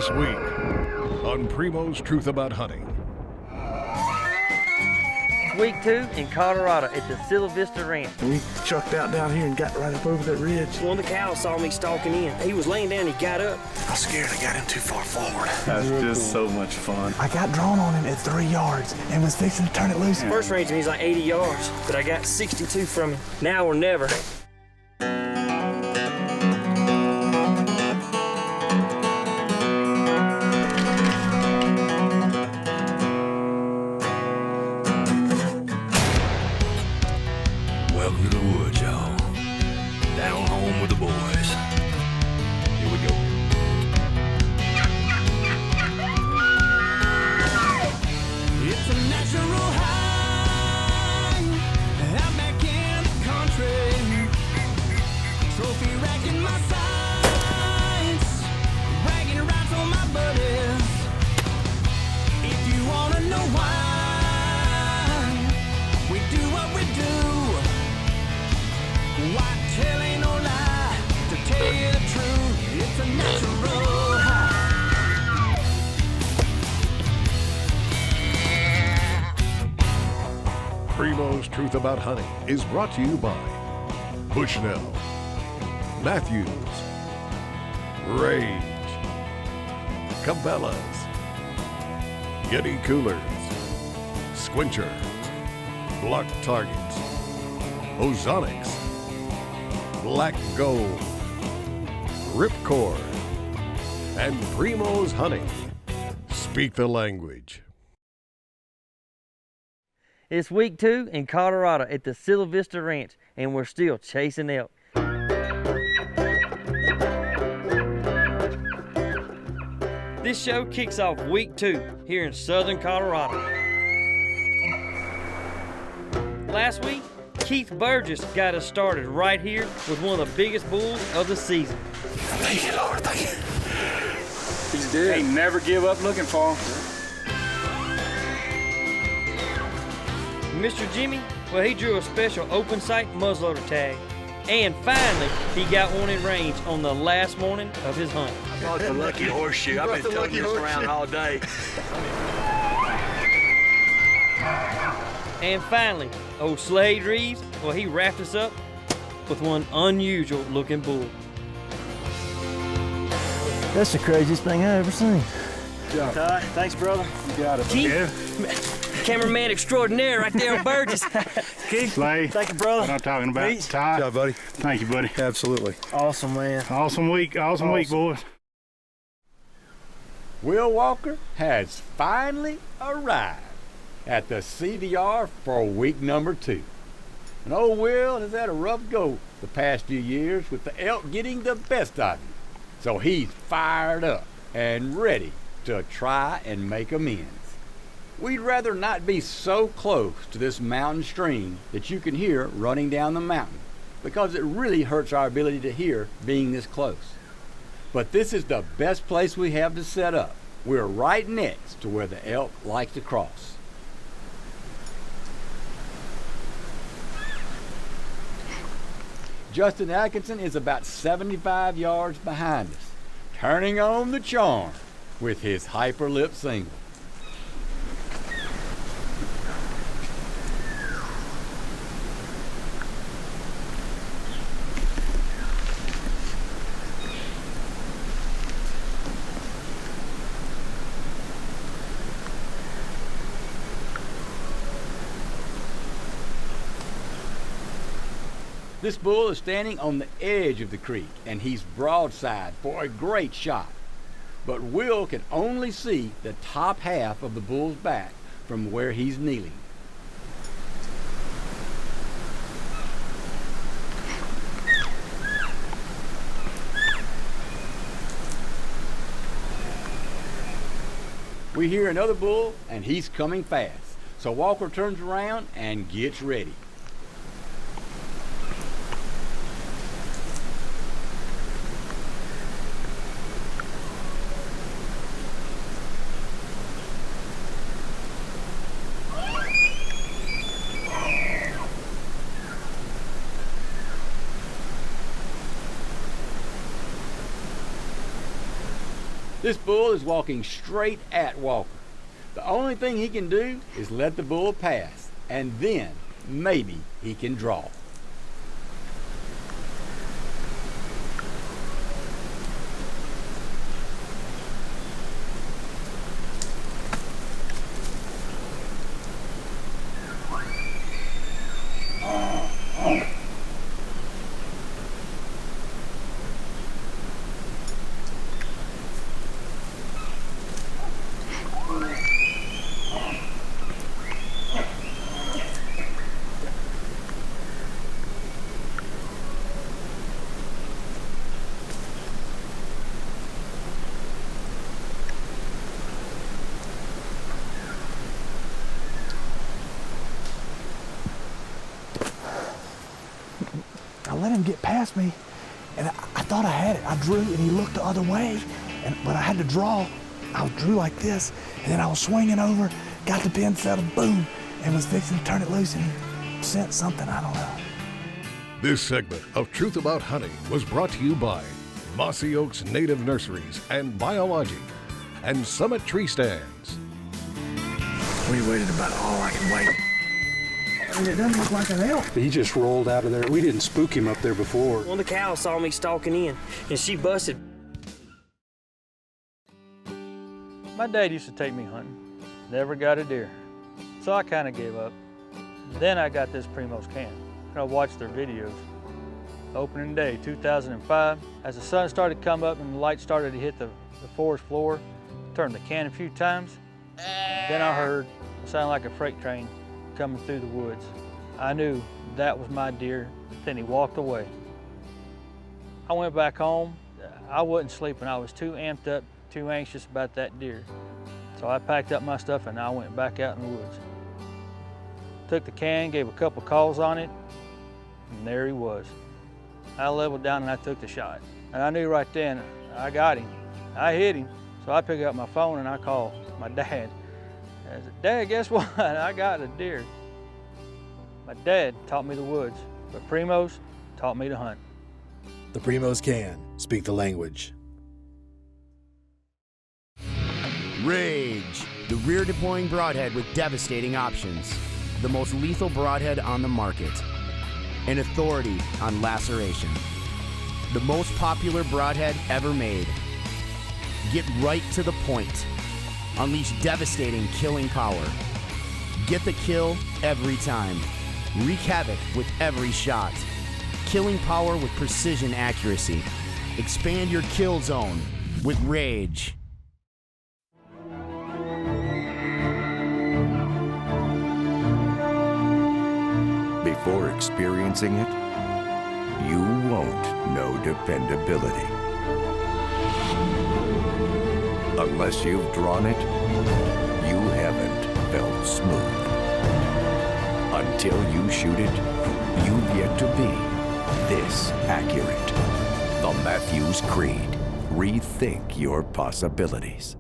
This week on Primo's Truth About Hunting. Week 2 in Colorado at the Silla Vista Ranch. We trucked out down here and got right up over that ridge. One of the cows saw me stalking in. He was laying down, he got up. I was scared I got him too far forward. That's just so much fun. I got drawn on him at 3 yards and was fixing to turn it loose. First range, and he's like 80 yards, but I got 62 from him. Now or never. Welcome to the woods, y'all. Down home with the boys. Here we go. It's a natural high, out back in the country. Trophy rack in my sights, bragging rights on my buddies. If you wanna know why we do what we do, why tell ain't no lie, to tell you the truth, it's a natural high. Primo's Truth About Hunting is brought to you by Bushnell, Matthews, Rage, Cabela's, Yeti Coolers, Squincher, Block Targets, Ozonics, Black Gold, Ripcord, and Primo's Hunting. Speak the language. It's week 2 in Colorado at the Silla Vista Ranch, and we're still chasing elk. This show kicks off week 2 here in southern Colorado. Last week, Keith Burgess got us started right here with one of the biggest bulls of the season. Thank you, Lord. Thank you. He's dead. Hey, never give up looking for him. Mr. Jimmy, well, he drew a special open sight muzzleloader tag. And finally, he got one in range on the last morning of his hunt. I brought the lucky horseshoe. I've been toting this around all day. And finally, old Slade Reeves, well, he wrapped us up with one unusual looking bull. That's the craziest thing I've ever seen. Ty, thanks, brother. You got it. Keith, cameraman extraordinaire right there on Burgess. Keith, Slay. thank you, brother. What I'm talking about. Peace. Ty. Good job, buddy. Thank you, buddy. Absolutely. Awesome, man. Awesome week, boys. Will Walker has finally arrived at the CVR for week number 2. And old Will has had a rough go the past few years with the elk getting the best of him. So he's fired up and ready to try and make amends. We'd rather not be so close to this mountain stream that you can hear running down the mountain, because it really hurts our ability to hear being this close. But this is the best place we have to set up. We're right next to where the elk like to cross. Justin Atkinson is about 75 yards behind us, turning on the charm with his hyper lip single. This bull is standing on the edge of the creek, and he's broadside for a great shot. But Will can only see the top half of the bull's back from where he's kneeling. We hear another bull, and he's coming fast. So Walker turns around and gets ready. This bull is walking straight at Walker. The only thing he can do is let the bull pass, and then maybe he can draw. I let him get past me, and I thought I had it. I drew, and he looked the other way, but I had to draw. I drew like this, and then I was swinging over, got the pin settled, boom, and was fixing to turn it loose, and he sent something, I don't know. This segment of Truth About Hunting was brought to you by Mossy Oaks Native Nurseries and Biology and Summit Tree Stands. We waited about all I can wait. I mean, it doesn't look like an elk. He just rolled out of there. We didn't spook him up there before. Well, the cow saw me stalking in, and she busted. My dad used to take me hunting. Never got a deer. So I kind of gave up. Then I got this Primos can, and I watched their videos. Opening day, 2005. As the sun started to come up and the light started to hit the forest floor, turned the can a few times. Then I heard it sounded like a freight train coming through the woods. I knew that was my deer. Then he walked away. I went back home. I wasn't sleeping. I was too amped up, too anxious about that deer. So I packed up my stuff and I went back out in the woods. Took the can, gave a couple calls on it, and there he was. I leveled down and I took the shot. And I knew right then, I got him. I hit him. So I picked up my phone and I called my dad. I said, Dad, guess what? I got a deer. My dad taught me the woods, but Primos taught me to hunt. The Primos can speak the language. Rage, the rear deploying broadhead with devastating options. The most lethal broadhead on the market. An authority on laceration. The most popular broadhead ever made. Get right to the point. Unleash devastating killing power. Get the kill every time. Wreak havoc with every shot. Killing power with precision accuracy. Expand your kill zone with Rage. Before experiencing it, you won't know dependability. Unless you've drawn it, you haven't felt smooth. Until you shoot it, you've yet to be this accurate. The Matthews Creed. Rethink your possibilities.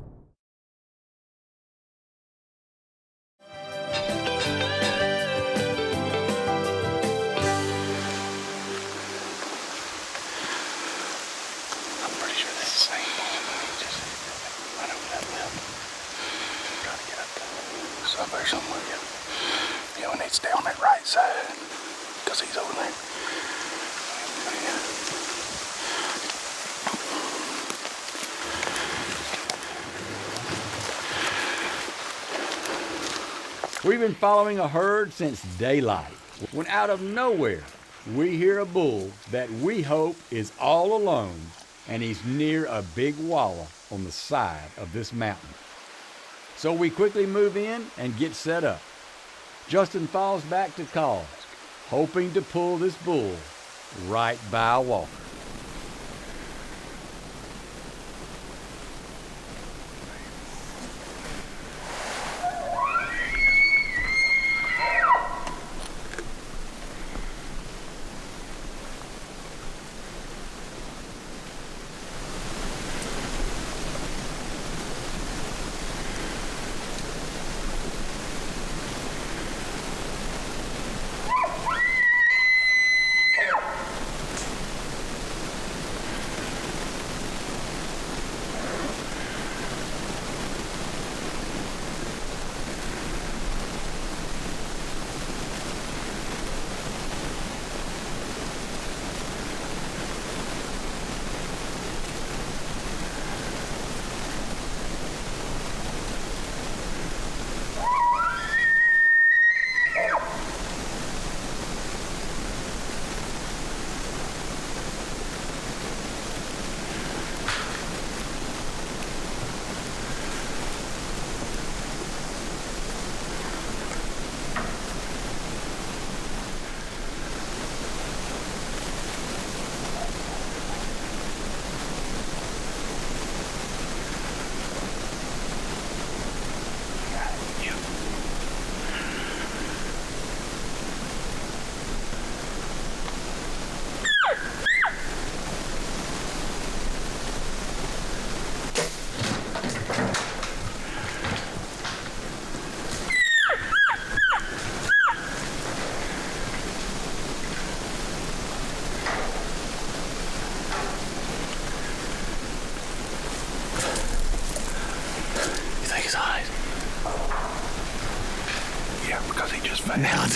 You need to stay on that right side, because he's over there. We've been following a herd since daylight, when out of nowhere, we hear a bull that we hope is all alone, and he's near a big wallow on the side of this mountain. So we quickly move in and get set up. Justin falls back to call, hoping to pull this bull right by Walker.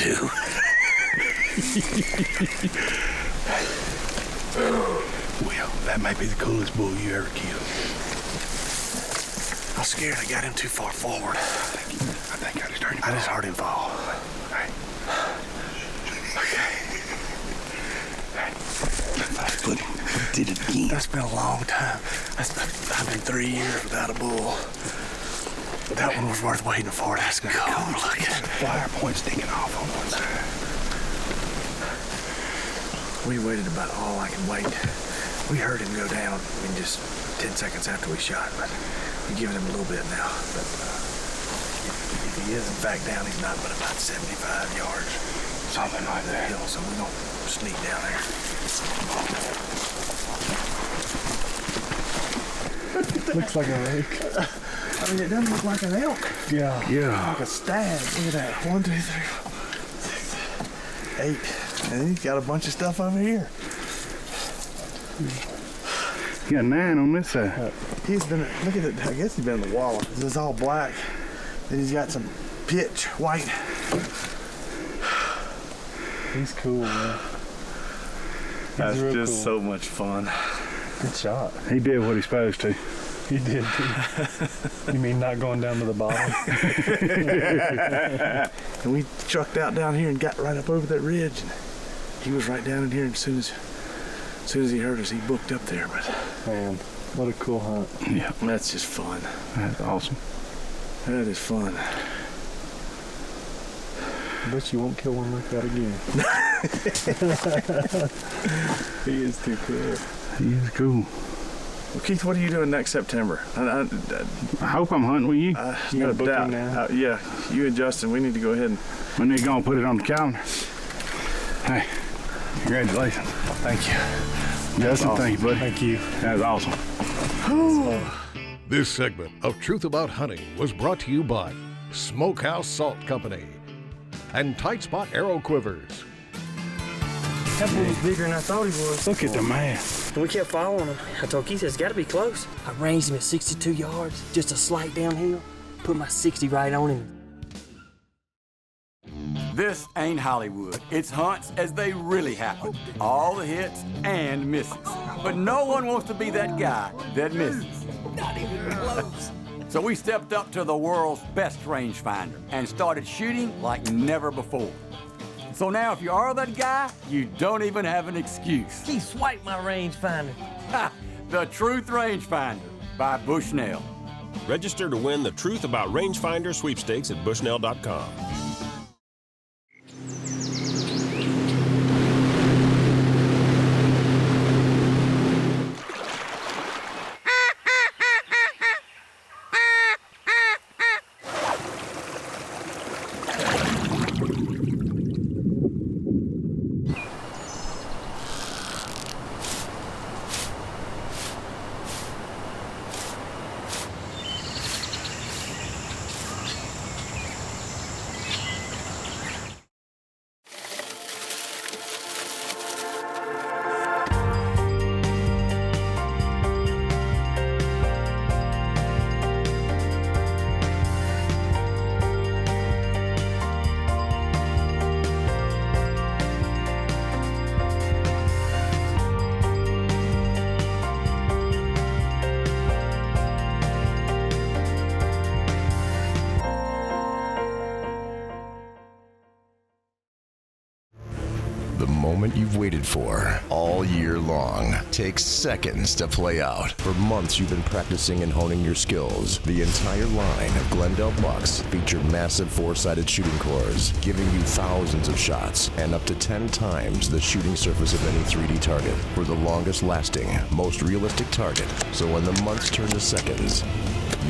too. Well, that might be the coolest bull you ever killed. I was scared I got him too far forward. I think I just heard him fall. I just heard him fall. Right. Okay. But did it again. That's been a long time. I've been 3 years without a bull. That one was worth waiting for. That's gonna be cool looking. Fire point sticking off on one side. We waited about all I could wait. We heard him go down in just 10 seconds after we shot, but we're giving him a little bit now. But if he is in fact down, he's not but about 75 yards. Something like that. Hill, so we're gonna sneak down there. Looks like a rake. I mean, it doesn't look like an elk. Yeah. Yeah. Like a stag. Look at that. 1, 2, 3, 4, 5, 6, 8. And he's got a bunch of stuff over here. You got 9 on this side. He's been, look at it, I guess he's been in the wall. This is all black. Then he's got some pitch, white. He's cool, man. That's just so much fun. Good shot. He did what he's supposed to. He did too. You mean not going down to the bottom? And we trucked out down here and got right up over that ridge. And he was right down in here, and as soon as he heard us, he booked up there. But man, what a cool hunt. Yeah, that's just fun. That's awesome. That is fun. I bet you won't kill one like that again. He is too cool. He is cool. Well, Keith, what are you doing next September? I hope I'm hunting with you. You got a booking now? Yeah, you and Justin, we need to go ahead and... We need to go and put it on the calendar. Hey, congratulations. Thank you. Justin, awesome. thank you, buddy. Thank you. That was awesome. This segment of Truth About Hunting was brought to you by Smokehouse Salt Company and Tight Spot Arrow Quivers. That bull was bigger than I thought he was. Look at the man. And we kept following him. I told Keith, it's got to be close. I ranged him at 62 yards, just a slight downhill. Put my 60 right on him. This ain't Hollywood. It's hunts as they really happen. All the hits and misses. But no one wants to be that guy that misses. Not even close. So we stepped up to the world's best rangefinder and started shooting like never before. So now if you are that guy, you don't even have an excuse. Keith swiped my rangefinder. Ha! The Truth Rangefinder by Bushnell. Register to win the Truth About Rangefinder sweepstakes at bushnell.com. The moment you've waited for all year long takes seconds to play out. For months, you've been practicing and honing your skills. The entire line of Glendale bucks feature massive four-sided shooting cores, giving you thousands of shots and up to 10 times the shooting surface of any 3D target for the longest lasting, most realistic target. So when the months turn to seconds,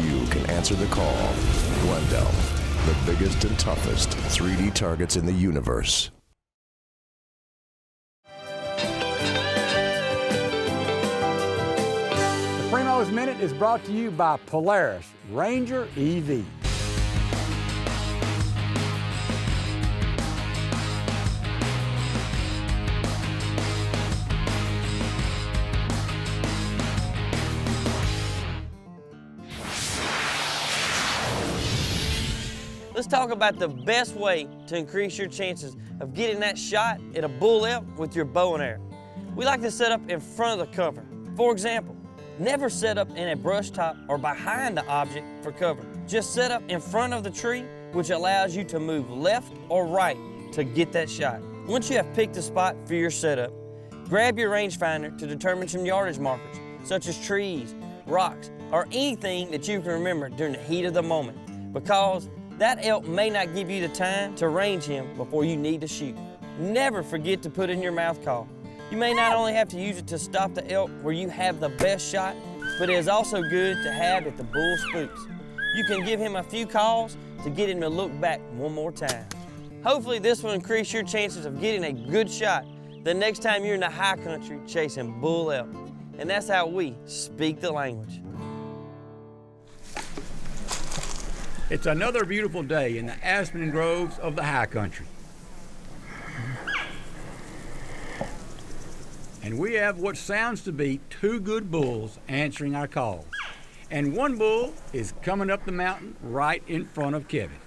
you can answer the call. Glendale, the biggest and toughest 3D targets in the universe. Primo's Minute is brought to you by Polaris Ranger EV. This Let's talk about the best way to increase your chances of getting that shot at a bull elk with your bow and arrow. We like to set up in front of the cover. For example, never set up in a brush top or behind the object for cover. Just set up in front of the tree, which allows you to move left or right to get that shot. Once you have picked a spot for your setup, grab your rangefinder to determine some yardage markers, such as trees, rocks, or anything that you can remember during the heat of the moment, because that elk may not give you the time to range him before you need to shoot. Never forget to put in your mouth call. You may not only have to use it to stop the elk where you have the best shot, but it is also good to have if the bull spooks. You can give him a few calls to get him to look back one more time. Hopefully this will increase your chances of getting a good shot the next time you're in the high country chasing bull elk. And that's how we speak the language. It's another beautiful day in the aspen groves of the high country. And we have what sounds to be 2 good bulls answering our calls. And one bull is coming up the mountain right in front of Kevin.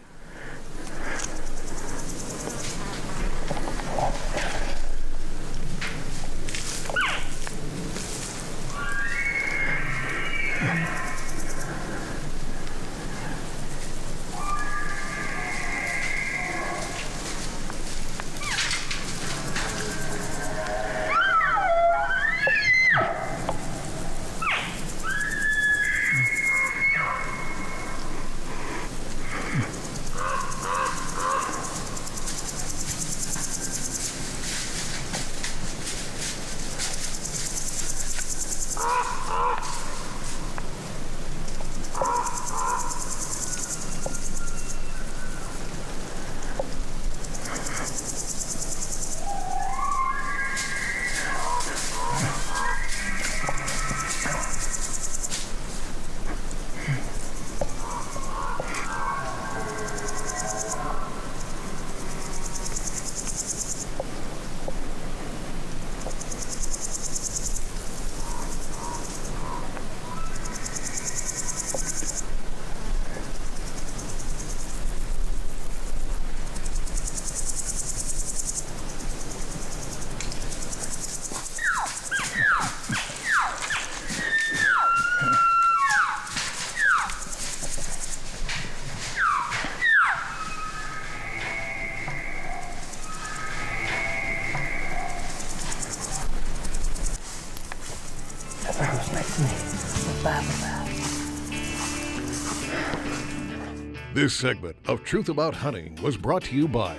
This segment of Truth About Hunting was brought to you by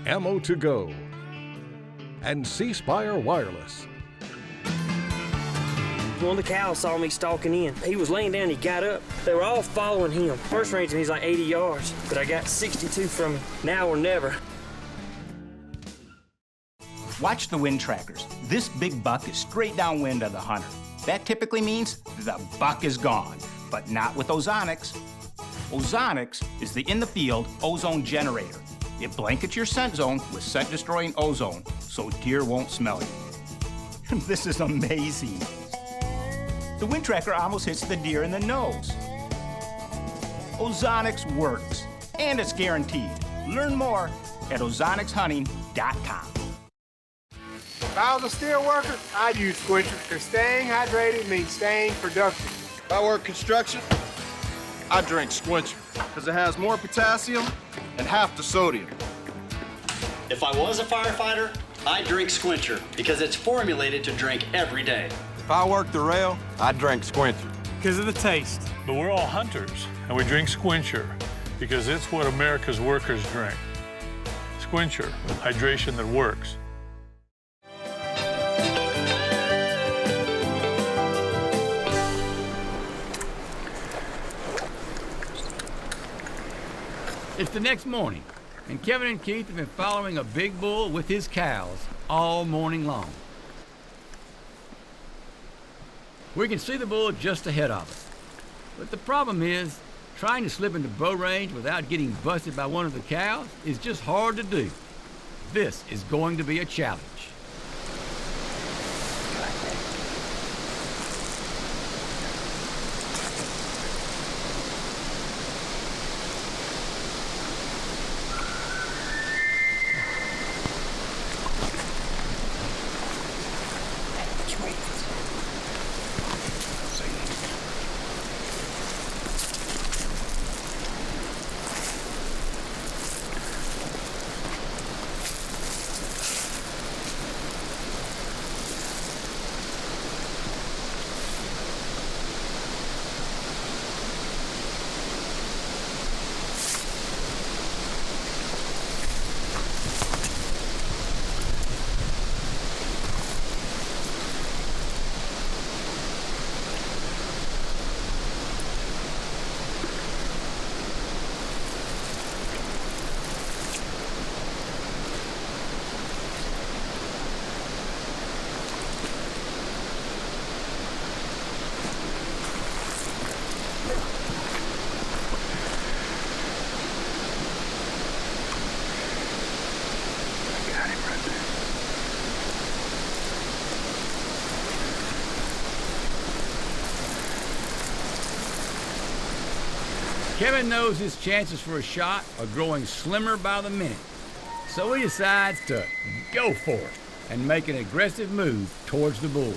Ammo to Go and C Spire Wireless. One of the cows saw me stalking in. He was laying down, he got up. They were all following him. First range, he's like 80 yards, but I got 62 from him. Now or never. Watch the wind trackers. This big buck is straight downwind of the hunter. That typically means the buck is gone, but not with Ozonics. Ozonics is the in-the-field ozone generator. It blankets your scent zone with scent-destroying ozone, so deer won't smell you. This is amazing. The wind tracker almost hits the deer in the nose. Ozonics works, and it's guaranteed. Learn more at ozonicshunting.com. If I was a steel worker, I'd use Squincher, because staying hydrated means staying productive. If I work construction, I drink Squincher, because it has more potassium and half the sodium. If I was a firefighter, I'd drink Squincher, because it's formulated to drink every day. If I worked the rail, I'd drink Squincher. Because of the taste. But we're all hunters, and we drink Squincher, because it's what America's workers drink. Squincher, hydration that works. It's the next morning, and Kevin and Keith have been following a big bull with his cows all morning long. We can see the bull just ahead of us, but the problem is trying to slip into bow range without getting busted by one of the cows is just hard to do. This is going to be a challenge. got him right there. Kevin knows his chances for a shot are growing slimmer by the minute, so he decides to go for it and make an aggressive move towards the bull.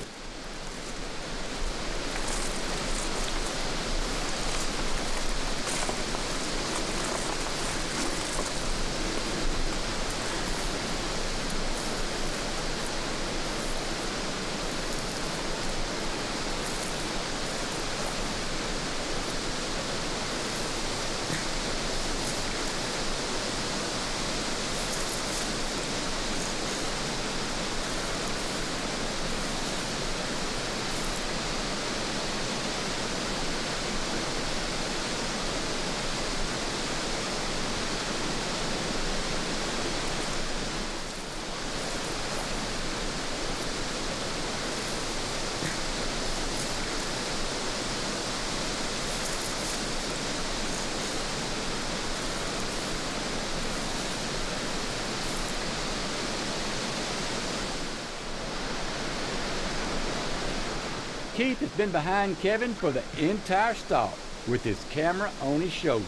Keith has been behind Kevin for the entire stalk with his camera on his shoulder.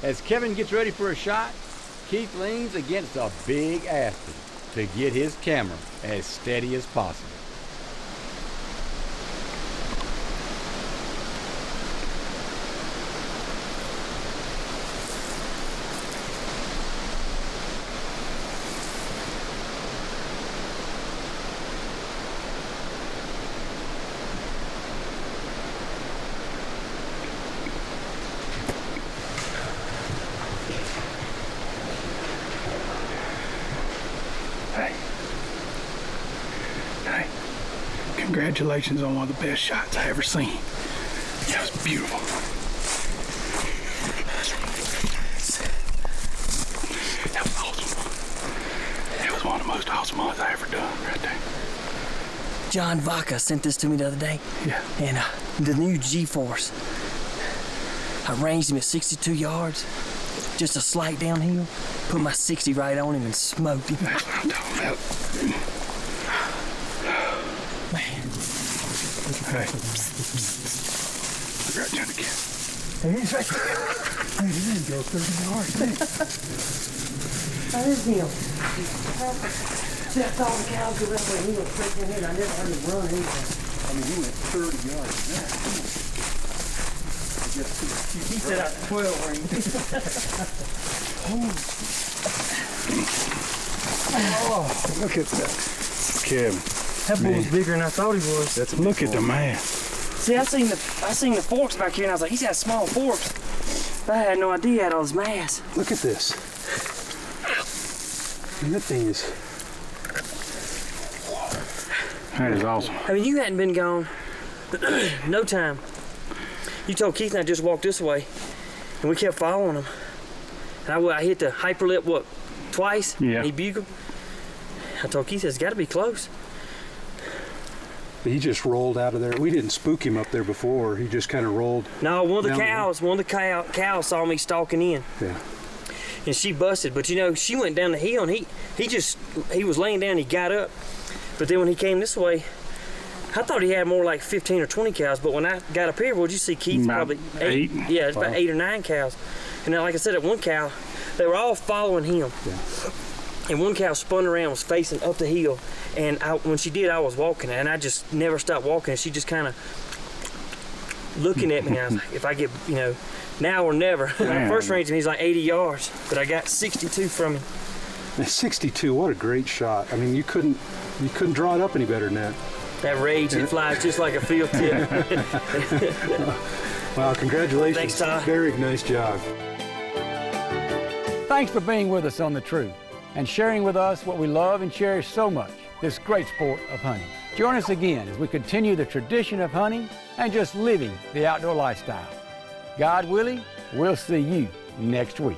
As Kevin gets ready for a shot, Keith leans against a big aspen to get his camera as steady as possible. Hey, congratulations on one of the best shots I ever seen. That was beautiful. That was awesome. That was one of the most awesome ones I ever done right there. John Vaca sent this to me the other day. Yeah. And the new G-Force. I ranged him at 62 yards, just a slight downhill, put my 60 right on him and smoked him. That's what I'm talking about. Man. Hey. Look right down again. There he is right there. Hey, he didn't go 30 yards. That is him. See, I saw the cows go that way. He went straight in here. I never heard him run anything. I mean, he went 30 yards. He said out 12 range. Oh, look at that. Kevin. That bull's bigger than I thought he was. Look at the man. See, I seen the forks back here, and I was like, he's got small forks. But I had no idea he had all this mass. Look at this. And that thing is... That is awesome. I mean, you hadn't been gone no time. You told Keith and I just walked this way, and we kept following him. And I hit the hyperlip, what, twice? Yeah. And he bugled. I told Keith, it's got to be close. He just rolled out of there. We didn't spook him up there before. He just kind of rolled. No, one of the cows saw me stalking in. Yeah. And she busted, but you know, she went down the hill, and he was laying down, he got up. But then when he came this way, I thought he had more like 15 or 20 cows, but when I got up here, what'd you see, Keith? About probably 8. Yeah, it's about 8 or 9 cows. And then, like I said, at one cow, they were all following him. Yeah. And one cow spun around, was facing up the hill. And when she did, I was walking, and I just never stopped walking. And she just kind of looking at me. And I was like, if I get, now or never. When I first ranged him, he's like 80 yards, but I got 62 from him. And 62, what a great shot. I mean, you couldn't draw it up any better than that. That rage, it flies just like a field tip. Wow, congratulations. Thanks, Ty. Very nice job. Thanks for being with us on The Truth and sharing with us what we love and cherish so much, this great sport of hunting. Join us again as we continue the tradition of hunting and just living the outdoor lifestyle. God willing, we'll see you next week.